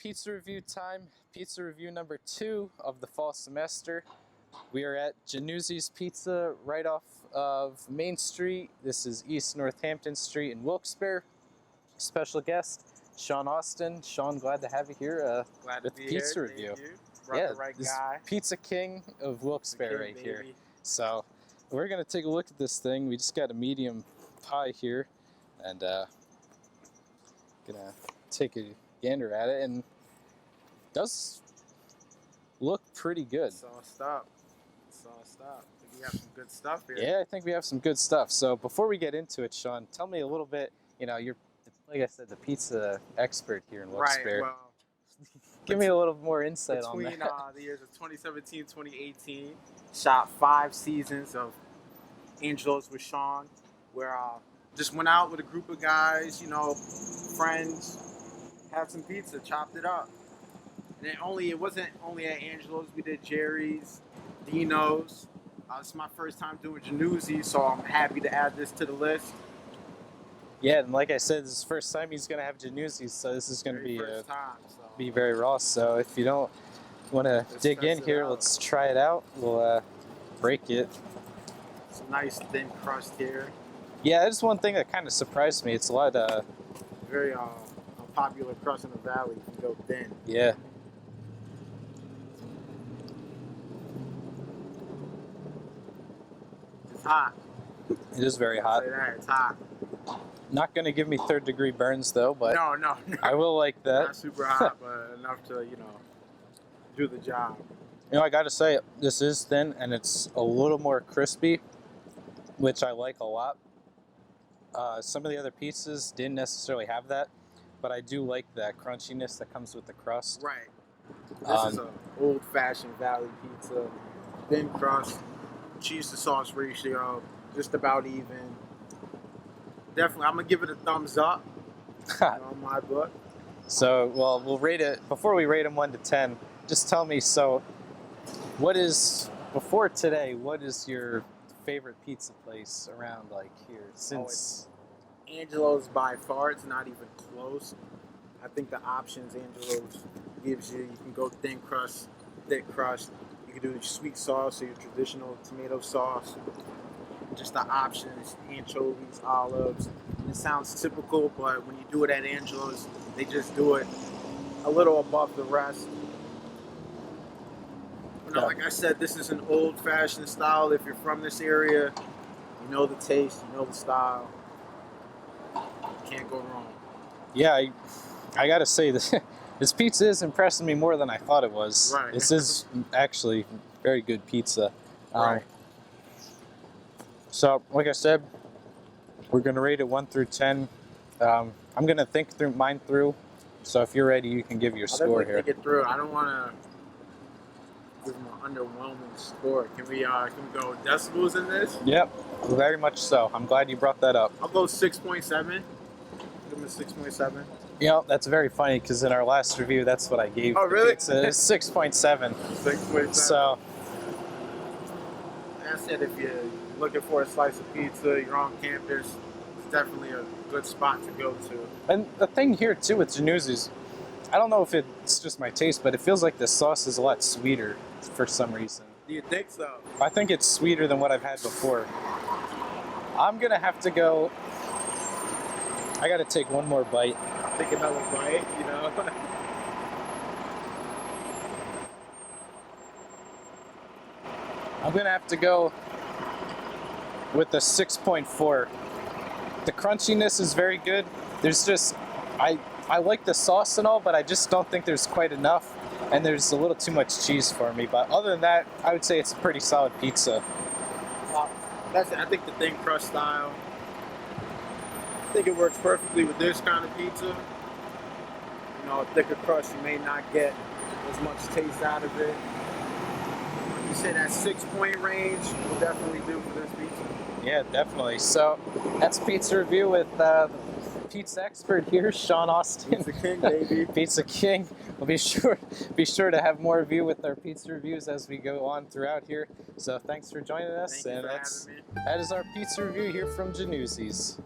pizza review time. Pizza review number 2 of the fall semester. We are at Januzzi's Pizza right off of Main Street. This is East Northampton Street in Wilkes-Barre. Special guest, Shawn Austin. Shawn, glad to have you here glad with to be pizza here. review. Thank you. Brought the right guy. Pizza King of Wilkes-Barre right baby. here. So we're gonna take a look at this thing. We just got a medium pie here, and gonna take a gander at it, and it does look pretty good. Sauced up. I think we have some good stuff here. Yeah, I think we have some good stuff. So before we get into it, Shawn, tell me a little bit. You know, you're, like I said, the pizza expert here in Wilkes-Barre. Right. Well, give me a little more insight on that. Between the years of 2017 2018, shot 5 seasons of Angelo's with Shawn, where just went out with a group of guys, friends, had some pizza, chopped it up. And it wasn't only at Angelo's, we did Jerry's, Dino's. This is my first time doing Januzzi, so I'm happy to add this to the list. Yeah, and like I said, this is the first time he's going to have Januzzi's, so this is going to be very raw. So if you don't want to dig in here, let's try it out. We'll break it. It's a nice thin crust here. Yeah, that's one thing that kind of surprised me. It's a lot very unpopular crust in the valley. You can go thin. Yeah. It's hot. It is very hot. Say that, it's hot. Not going to give me 3rd-degree burns, though, but no. I will like that. Not super hot, but enough to, do the job. I got to say, this is thin, and it's a little more crispy, which I like a lot. Some of the other pizzas didn't necessarily have that, but I do like that crunchiness that comes with the crust. Right. This is an old-fashioned valley pizza. Thin crust, cheese to sauce ratio, just about even. Definitely, I'm going to give it a thumbs up on my book. So, well, we'll rate it. Before we rate them 1 to 10, just tell me, so before today, what is your favorite pizza place around here since? Angelo's by far. It's not even close. I think the options Angelo's gives you can go thin crust, thick crust. You can do your sweet sauce or your traditional tomato sauce. Just the options, anchovies, olives. It sounds typical, but when you do it at Angelo's, they just do it a little above the rest. Like I said, this is an old-fashioned style. If you're from this area, you know the taste, you know the style. You can't go wrong. Yeah, I gotta say, this pizza is impressing me more than I thought it was. Right. This is actually very good pizza. Right. So, like I said, we're going to rate it 1 through 10. I'm going to think mine through. So if you're ready, you can give your score here. Think it through. I don't want to give them an underwhelming score. Can we go decibels in this? Yep, very much so. I'm glad you brought that up. I'll go 6.7. Give them a 6.7. That's very funny because in our last review, that's what I gave. Oh, really? It's 6.7. 6.7. So, I said if you're looking for a slice of pizza, you're on campus, it's definitely a good spot to go to. And the thing here too with Januzzi's, I don't know if it's just my taste, but it feels like the sauce is a lot sweeter for some reason. Do you think so? I think it's sweeter than what I've had before. I'm gonna have to go. I gotta take one more bite. Take another bite, I'm gonna have to go with the 6.4. The crunchiness is very good. There's just, I like the sauce and all, but I just don't think there's quite enough, and there's a little too much cheese for me. But other than that, I would say it's a pretty solid pizza. That's it. I think the thin crust style, I think it works perfectly with this kind of pizza. A thicker crust, you may not get as much taste out of it. You say that 6-point range will definitely do for this pizza. Yeah, definitely. So that's pizza review with the pizza expert here, Shawn Austin. Pizza King, baby. Pizza King. We'll be sure to have more review with our pizza reviews as we go on throughout here. So thanks for joining us. Thank you for having me. That is our pizza review here from Januzzi's.